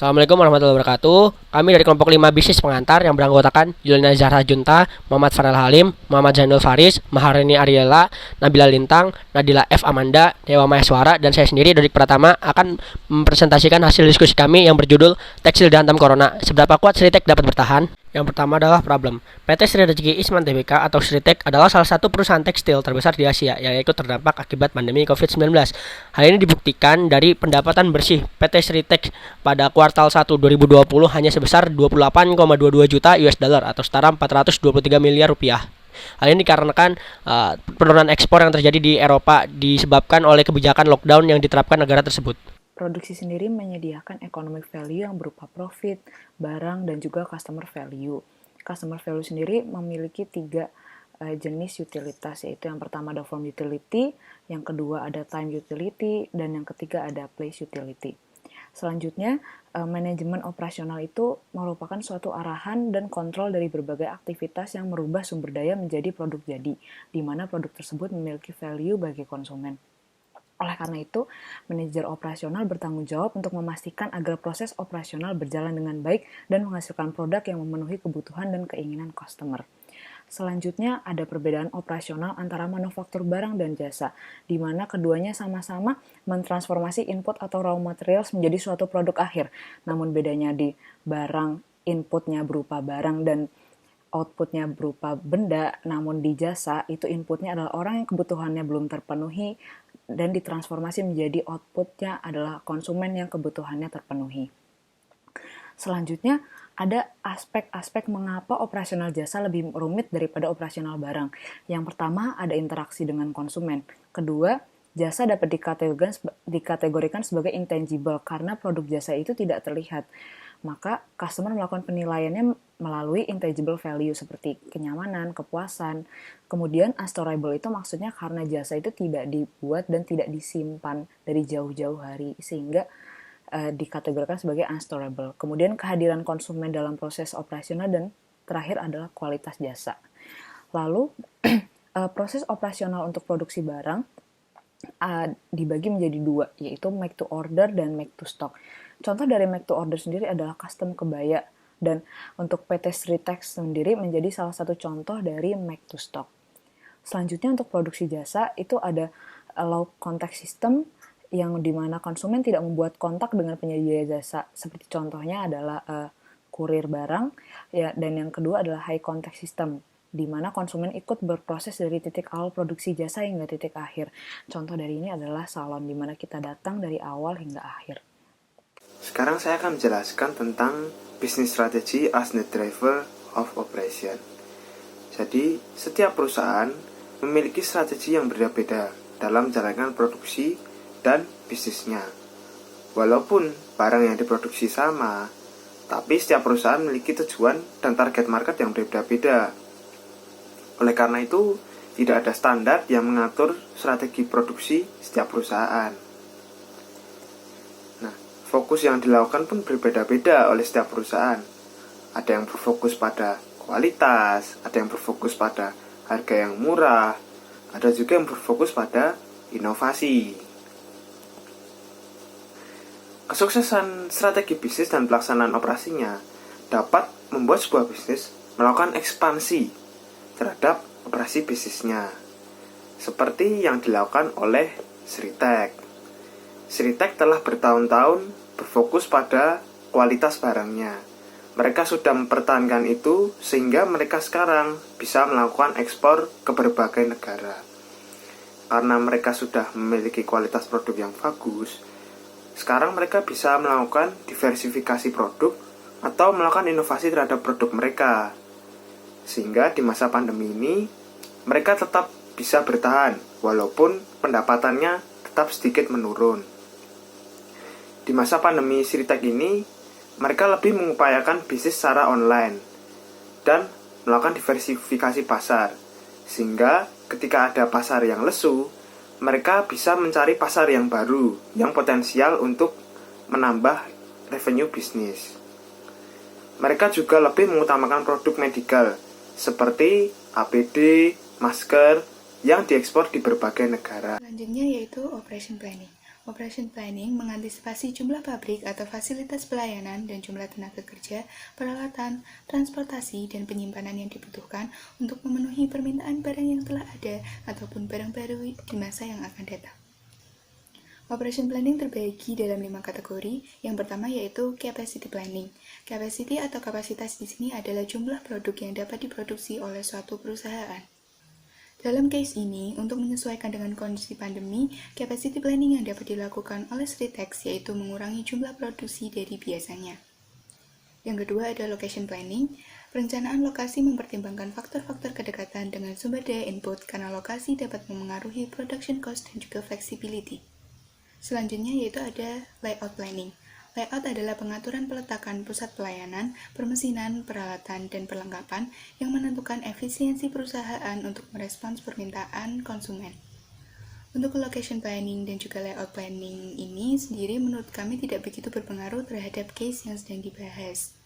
Assalamualaikum warahmatullahi wabarakatuh. Kami dari kelompok 5 bisnis pengantar yang beranggotakan Julina Zahra Junta, Muhammad Farel Halim, Muhammad Zainul Faris, Maharani Ariela, Nabila Lintang, Nadila F. Amanda, Dewa Maheswara, dan saya sendiri Dodik Pratama akan mempresentasikan hasil diskusi kami yang berjudul Tekstil Dihantam Corona. Seberapa kuat Sritek dapat bertahan? Yang pertama adalah problem. PT Sri Rezeki Isman Tbk atau Sritek adalah salah satu perusahaan tekstil terbesar di Asia yang ikut terdampak akibat pandemi COVID-19. Hal ini dibuktikan dari pendapatan bersih PT Sritek pada kuartal 1 2020 hanya sebesar 28,22 juta US dollar atau setara 423 miliar rupiah. Hal ini dikarenakan penurunan ekspor yang terjadi di Eropa disebabkan oleh kebijakan lockdown yang diterapkan negara tersebut. Produksi sendiri menyediakan economic value yang berupa profit, barang, dan juga customer value. Customer value sendiri memiliki 3 jenis utilitas, yaitu yang pertama ada form utility, yang kedua ada time utility, dan yang ketiga ada place utility. Selanjutnya, manajemen operasional itu merupakan suatu arahan dan kontrol dari berbagai aktivitas yang merubah sumber daya menjadi produk jadi, di mana produk tersebut memiliki value bagi konsumen. Oleh karena itu, manajer operasional bertanggung jawab untuk memastikan agar proses operasional berjalan dengan baik dan menghasilkan produk yang memenuhi kebutuhan dan keinginan customer. Selanjutnya, ada perbedaan operasional antara manufaktur barang dan jasa, di mana keduanya sama-sama mentransformasi input atau raw materials menjadi suatu produk akhir. Namun bedanya di barang, inputnya berupa barang dan outputnya berupa benda, namun di jasa itu inputnya adalah orang yang kebutuhannya belum terpenuhi dan ditransformasi menjadi outputnya adalah konsumen yang kebutuhannya terpenuhi. Selanjutnya, ada aspek-aspek mengapa operasional jasa lebih rumit daripada operasional barang. Yang pertama, ada interaksi dengan konsumen. Kedua, jasa dapat dikategorikan sebagai intangible karena produk jasa itu tidak terlihat. Maka, customer melakukan penilaiannya melalui intangible value seperti kenyamanan, kepuasan. Kemudian, unstorable itu maksudnya karena jasa itu tidak dibuat dan tidak disimpan dari jauh-jauh hari, sehingga dikategorikan sebagai unstorable. Kemudian, kehadiran konsumen dalam proses operasional dan terakhir adalah kualitas jasa. Lalu, proses operasional untuk produksi barang dibagi menjadi 2, yaitu make to order dan make to stock. Contoh dari make to order sendiri adalah custom kebaya, dan untuk PT Sritek sendiri menjadi salah satu contoh dari make to stock. Selanjutnya untuk produksi jasa itu ada low contact system, yang dimana konsumen tidak membuat kontak dengan penyedia jasa, seperti contohnya adalah kurir barang, ya, dan yang kedua adalah high contact system, di mana konsumen ikut berproses dari titik awal produksi jasa hingga titik akhir. Contoh dari ini adalah salon, di mana kita datang dari awal hingga akhir. Sekarang saya akan menjelaskan tentang business strategy as the driver of operation. Jadi, setiap perusahaan memiliki strategi yang berbeda-beda dalam menjalankan produksi dan bisnisnya. Walaupun barang yang diproduksi sama, tapi setiap perusahaan memiliki tujuan dan target market yang berbeda-beda. Oleh karena itu, tidak ada standar yang mengatur strategi produksi setiap perusahaan. Fokus yang dilakukan pun berbeda-beda oleh setiap perusahaan. Ada yang berfokus pada kualitas, ada yang berfokus pada harga yang murah, ada juga yang berfokus pada inovasi. Kesuksesan strategi bisnis dan pelaksanaan operasinya dapat membuat sebuah bisnis melakukan ekspansi terhadap operasi bisnisnya, seperti yang dilakukan oleh Sritek. Sritek telah bertahun-tahun berfokus pada kualitas barangnya. Mereka sudah mempertahankan itu sehingga mereka sekarang bisa melakukan ekspor ke berbagai negara. Karena mereka sudah memiliki kualitas produk yang bagus, sekarang mereka bisa melakukan diversifikasi produk atau melakukan inovasi terhadap produk mereka. Sehingga di masa pandemi ini, mereka tetap bisa bertahan walaupun pendapatannya tetap sedikit menurun. Di masa pandemi Sritek ini, mereka lebih mengupayakan bisnis secara online dan melakukan diversifikasi pasar, sehingga ketika ada pasar yang lesu, mereka bisa mencari pasar yang baru, yang potensial untuk menambah revenue bisnis. Mereka juga lebih mengutamakan produk medikal, seperti APD, masker, yang diekspor di berbagai negara. Selanjutnya yaitu operation planning. Operation planning mengantisipasi jumlah pabrik atau fasilitas pelayanan dan jumlah tenaga kerja, peralatan, transportasi, dan penyimpanan yang dibutuhkan untuk memenuhi permintaan barang yang telah ada ataupun barang baru di masa yang akan datang. Operation planning terbagi dalam 5 kategori. Yang pertama yaitu capacity planning. Capacity atau kapasitas di sini adalah jumlah produk yang dapat diproduksi oleh suatu perusahaan. Dalam case ini, untuk menyesuaikan dengan kondisi pandemi, capacity planning yang dapat dilakukan oleh Sritex yaitu mengurangi jumlah produksi dari biasanya. Yang kedua ada location planning. Perencanaan lokasi mempertimbangkan faktor-faktor kedekatan dengan sumber daya input karena lokasi dapat memengaruhi production cost dan juga flexibility. Selanjutnya yaitu ada layout planning. Layout adalah pengaturan peletakan pusat pelayanan, permesinan, peralatan, dan perlengkapan yang menentukan efisiensi perusahaan untuk merespons permintaan konsumen. Untuk location planning dan juga layout planning ini sendiri menurut kami tidak begitu berpengaruh terhadap case yang sedang dibahas.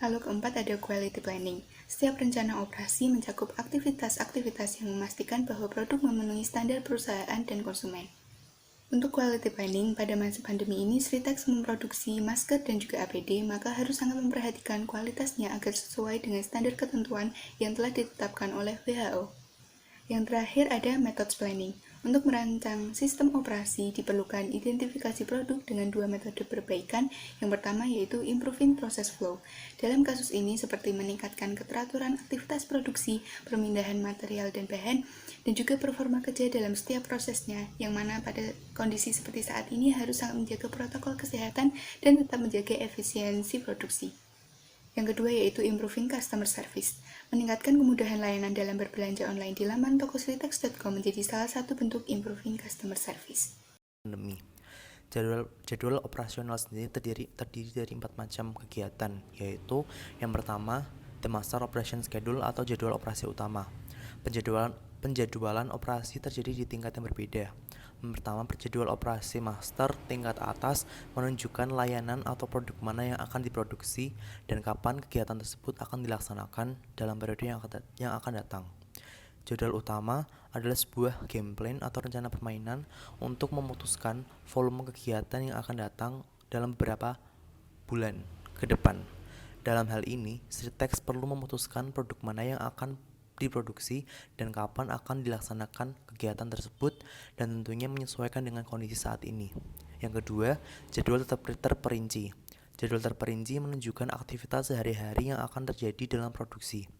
Lalu keempat ada quality planning. Setiap rencana operasi mencakup aktivitas-aktivitas yang memastikan bahwa produk memenuhi standar perusahaan dan konsumen. Untuk quality planning, pada masa pandemi ini Sritex memproduksi masker dan juga APD, maka harus sangat memperhatikan kualitasnya agar sesuai dengan standar ketentuan yang telah ditetapkan oleh WHO. Yang terakhir ada methods planning. Untuk merancang sistem operasi diperlukan identifikasi produk dengan 2 metode perbaikan. Yang pertama yaitu improving process flow. Dalam kasus ini seperti meningkatkan keteraturan aktivitas produksi, pemindahan material dan bahan, dan juga performa kerja dalam setiap prosesnya, yang mana pada kondisi seperti saat ini harus sangat menjaga protokol kesehatan dan tetap menjaga efisiensi produksi. Yang kedua yaitu improving customer service. Meningkatkan kemudahan layanan dalam berbelanja online di laman toko sritex.com menjadi salah satu bentuk improving customer service. Pandemi. Jadwal operasional sendiri terdiri dari 4 macam kegiatan, yaitu yang pertama, the master operation schedule atau jadwal operasi utama. Penjadwalan operasi terjadi di tingkat yang berbeda. Yang pertama, jadwal operasi master tingkat atas menunjukkan layanan atau produk mana yang akan diproduksi dan kapan kegiatan tersebut akan dilaksanakan dalam periode yang akan datang. Jadwal utama adalah sebuah game plan atau rencana permainan untuk memutuskan volume kegiatan yang akan datang dalam beberapa bulan ke depan. Dalam hal ini, Sritex perlu memutuskan produk mana yang akan diproduksi dan kapan akan dilaksanakan kegiatan tersebut, dan tentunya menyesuaikan dengan kondisi saat ini. Yang kedua, jadwal terperinci. Jadwal terperinci menunjukkan aktivitas sehari-hari yang akan terjadi dalam produksi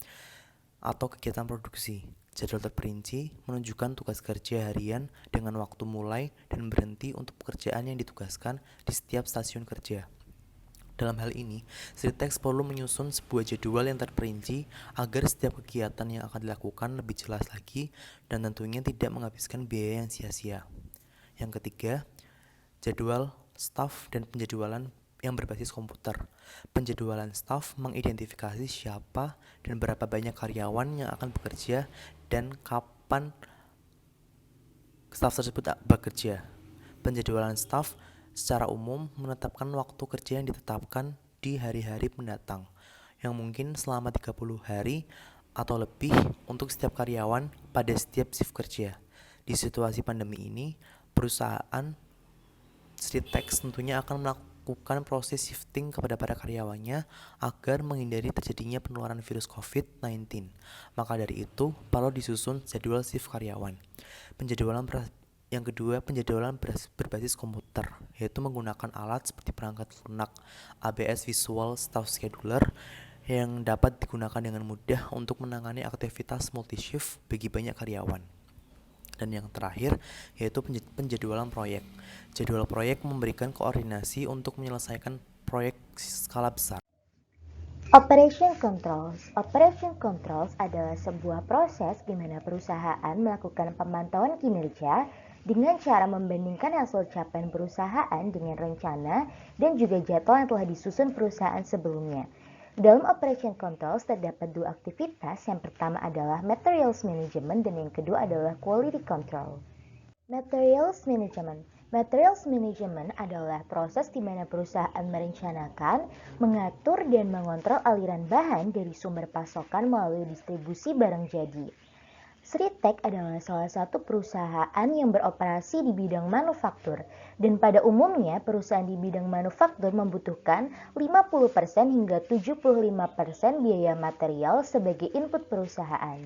atau kegiatan produksi. Jadwal terperinci menunjukkan tugas kerja harian dengan waktu mulai dan berhenti untuk pekerjaan yang ditugaskan di setiap stasiun kerja. Dalam hal ini, Sritex perlu menyusun sebuah jadwal yang terperinci agar setiap kegiatan yang akan dilakukan lebih jelas lagi dan tentunya tidak menghabiskan biaya yang sia-sia. Yang ketiga, jadwal staf dan penjadwalan yang berbasis komputer. Penjadwalan staf mengidentifikasi siapa dan berapa banyak karyawan yang akan bekerja dan kapan staf tersebut bekerja. Penjadwalan staf secara umum menetapkan waktu kerja yang ditetapkan di hari-hari mendatang, yang mungkin selama 30 hari atau lebih untuk setiap karyawan pada setiap shift kerja. Di situasi pandemi ini, perusahaan Sritex tentunya akan melakukan proses shifting kepada para karyawannya agar menghindari terjadinya penularan virus COVID-19. Maka dari itu, perlu disusun jadwal shift karyawan. Yang kedua, penjadwalan berbasis komputer, yaitu menggunakan alat seperti perangkat lunak ABS Visual Staff Scheduler yang dapat digunakan dengan mudah untuk menangani aktivitas multi-shift bagi banyak karyawan. Dan yang terakhir, yaitu penjadwalan proyek. Jadwal proyek memberikan koordinasi untuk menyelesaikan proyek skala besar. Operation Controls. Operation Controls adalah sebuah proses di mana perusahaan melakukan pemantauan kinerja dengan cara membandingkan hasil capaian perusahaan dengan rencana dan juga jadwal yang telah disusun perusahaan sebelumnya. Dalam Operation Controls terdapat 2 aktivitas, yang pertama adalah Materials Management dan yang kedua adalah Quality Control. Materials Management. Materials Management adalah proses di mana perusahaan merencanakan, mengatur, dan mengontrol aliran bahan dari sumber pasokan melalui distribusi barang jadi. Sritek adalah salah satu perusahaan yang beroperasi di bidang manufaktur, dan pada umumnya perusahaan di bidang manufaktur membutuhkan 50% hingga 75% biaya material sebagai input perusahaan.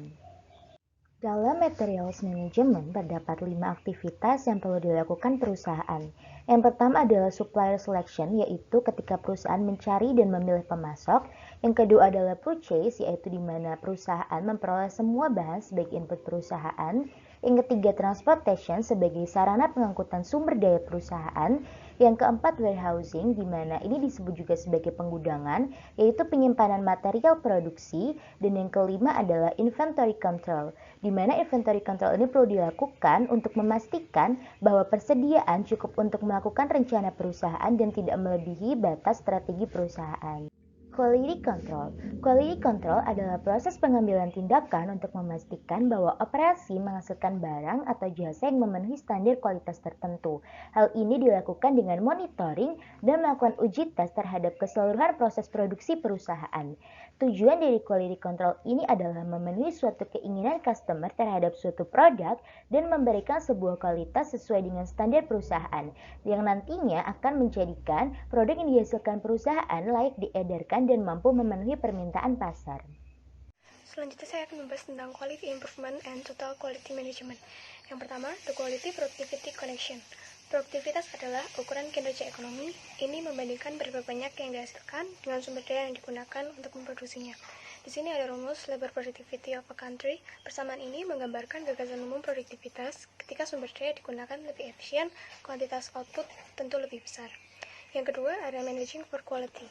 Dalam materials management terdapat 5 aktivitas yang perlu dilakukan perusahaan. Yang pertama adalah supplier selection, yaitu ketika perusahaan mencari dan memilih pemasok. Yang kedua adalah purchase, yaitu di mana perusahaan memperoleh semua bahan sebagai input perusahaan. Yang ketiga transportation sebagai sarana pengangkutan sumber daya perusahaan. Yang keempat warehousing, di mana ini disebut juga sebagai penggudangan, yaitu penyimpanan material produksi. Dan yang kelima adalah inventory control, di mana inventory control ini perlu dilakukan untuk memastikan bahwa persediaan cukup untuk melakukan rencana perusahaan dan tidak melebihi batas strategi perusahaan. Quality control. Quality control adalah proses pengambilan tindakan untuk memastikan bahwa operasi menghasilkan barang atau jasa yang memenuhi standar kualitas tertentu. Hal ini dilakukan dengan monitoring dan melakukan uji tes terhadap keseluruhan proses produksi perusahaan. Tujuan dari quality control ini adalah memenuhi suatu keinginan customer terhadap suatu produk dan memberikan sebuah kualitas sesuai dengan standar perusahaan, yang nantinya akan menjadikan produk yang dihasilkan perusahaan layak diedarkan dan mampu memenuhi permintaan pasar. Selanjutnya saya akan membahas tentang quality improvement and total quality management. Yang pertama, the quality productivity connection. Produktivitas adalah ukuran kinerja ekonomi. Ini membandingkan berapa banyak yang dihasilkan dengan sumber daya yang digunakan untuk memproduksinya. Di sini ada rumus labor productivity of a country. Persamaan ini menggambarkan gagasan umum produktivitas. Ketika sumber daya digunakan lebih efisien, kuantitas output tentu lebih besar. Yang kedua ada managing for quality.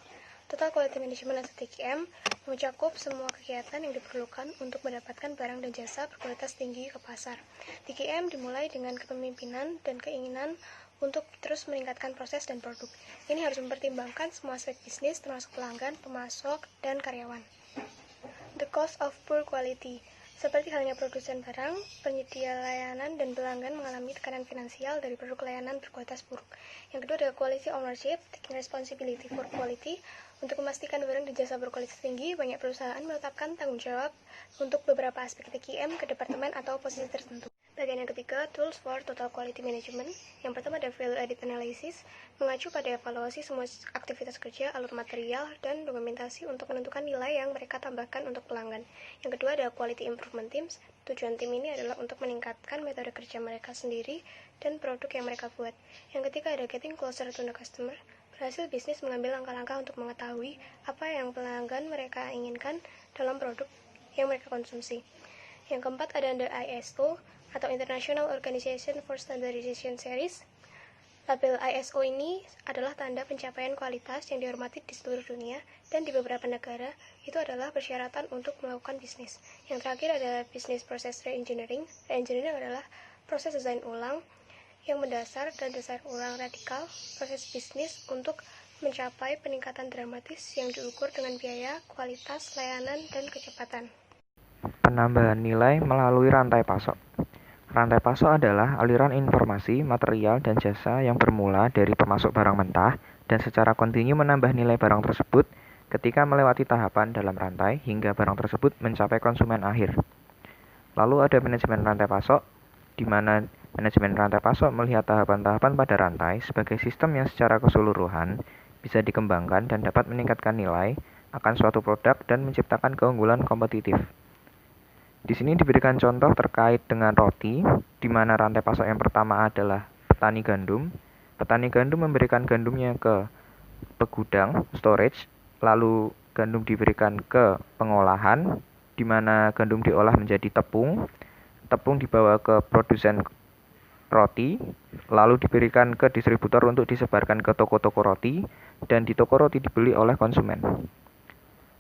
Total Quality Management atau TQM mencakup semua kegiatan yang diperlukan untuk mendapatkan barang dan jasa berkualitas tinggi ke pasar. TQM dimulai dengan kepemimpinan dan keinginan untuk terus meningkatkan proses dan produk. Ini harus mempertimbangkan semua aspek bisnis termasuk pelanggan, pemasok, dan karyawan. The cost of poor quality. Seperti halnya produsen barang, penyedia layanan dan pelanggan mengalami tekanan finansial dari produk layanan berkualitas buruk. Yang kedua adalah quality ownership, taking responsibility for quality. Untuk memastikan barang dan jasa berkualitas tinggi, banyak perusahaan menetapkan tanggung jawab untuk beberapa aspek TQM ke departemen atau posisi tertentu. Bagian yang ketiga, tools for total quality management. Yang pertama ada value added analysis, mengacu pada evaluasi semua aktivitas kerja, alur material, dan dokumentasi untuk menentukan nilai yang mereka tambahkan untuk pelanggan. Yang kedua ada quality improvement teams. Tujuan tim ini adalah untuk meningkatkan metode kerja mereka sendiri dan produk yang mereka buat. Yang ketiga ada getting closer to the customer. Berhasil bisnis mengambil langkah-langkah untuk mengetahui apa yang pelanggan mereka inginkan dalam produk yang mereka konsumsi. Yang keempat ada ISO atau International Organization for Standardization Series. Label ISO ini adalah tanda pencapaian kualitas yang dihormati di seluruh dunia dan di beberapa negara itu adalah persyaratan untuk melakukan bisnis. Yang terakhir adalah Business Process Reengineering. Reengineering adalah proses desain ulang yang mendasar dan desain ulang radikal proses bisnis untuk mencapai peningkatan dramatis yang diukur dengan biaya, kualitas, layanan, dan kecepatan. Penambahan nilai melalui rantai pasok. Rantai pasok adalah aliran informasi, material, dan jasa yang bermula dari pemasok barang mentah dan secara kontinu menambah nilai barang tersebut ketika melewati tahapan dalam rantai hingga barang tersebut mencapai konsumen akhir. Lalu ada manajemen rantai pasok, di mana manajemen rantai pasok melihat tahapan-tahapan pada rantai sebagai sistem yang secara keseluruhan bisa dikembangkan dan dapat meningkatkan nilai akan suatu produk dan menciptakan keunggulan kompetitif. Di sini diberikan contoh terkait dengan roti, di mana rantai pasok yang pertama adalah petani gandum. Petani gandum memberikan gandumnya ke pegudang, storage, lalu gandum diberikan ke pengolahan, di mana gandum diolah menjadi tepung. Tepung dibawa ke produsen roti, lalu diberikan ke distributor untuk disebarkan ke toko-toko roti, dan di toko roti dibeli oleh konsumen.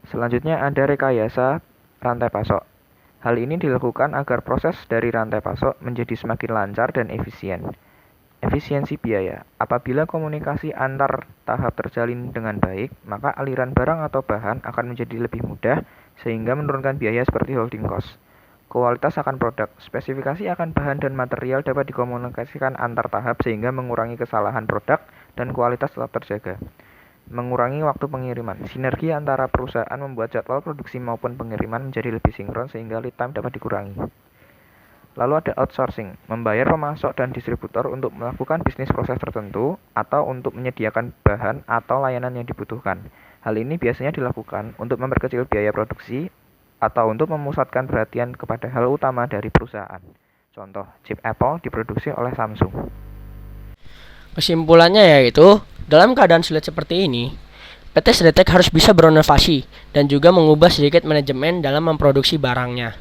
Selanjutnya ada rekayasa rantai pasok. Hal ini dilakukan agar proses dari rantai pasok menjadi semakin lancar dan efisien. Efisiensi biaya. Apabila komunikasi antar tahap terjalin dengan baik, maka aliran barang atau bahan akan menjadi lebih mudah sehingga menurunkan biaya seperti holding cost. Kualitas akan produk. Spesifikasi akan bahan dan material dapat dikomunikasikan antar tahap sehingga mengurangi kesalahan produk dan kualitas tetap terjaga. Mengurangi waktu pengiriman. Sinergi antara perusahaan membuat jadwal produksi maupun pengiriman menjadi lebih sinkron sehingga lead time dapat dikurangi. Lalu ada outsourcing, membayar pemasok dan distributor untuk melakukan bisnis proses tertentu atau untuk menyediakan bahan atau layanan yang dibutuhkan. Hal ini biasanya dilakukan untuk memperkecil biaya produksi atau untuk memusatkan perhatian kepada hal utama dari perusahaan. Contoh, chip Apple diproduksi oleh Samsung. Kesimpulannya yaitu, dalam keadaan sulit seperti ini, PT Sritek harus bisa berinovasi dan juga mengubah sedikit manajemen dalam memproduksi barangnya.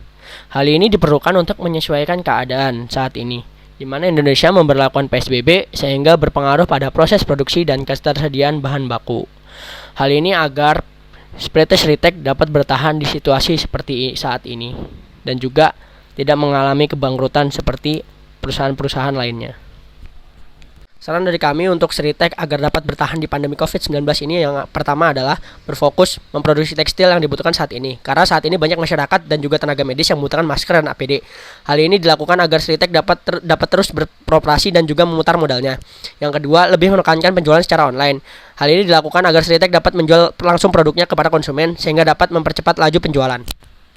Hal ini diperlukan untuk menyesuaikan keadaan saat ini, di mana Indonesia memberlakukan PSBB sehingga berpengaruh pada proses produksi dan ketersediaan bahan baku. Hal ini agar PT Sritek dapat bertahan di situasi seperti saat ini dan juga tidak mengalami kebangkrutan seperti perusahaan-perusahaan lainnya. Saran dari kami untuk Sritek agar dapat bertahan di pandemi COVID-19 ini yang pertama adalah berfokus memproduksi tekstil yang dibutuhkan saat ini. Karena saat ini banyak masyarakat dan juga tenaga medis yang membutuhkan masker dan APD. Hal ini dilakukan agar Sritek dapat terus beroperasi dan juga memutar modalnya. Yang kedua, lebih menekankan penjualan secara online. Hal ini dilakukan agar Sritek dapat menjual langsung produknya kepada konsumen sehingga dapat mempercepat laju penjualan.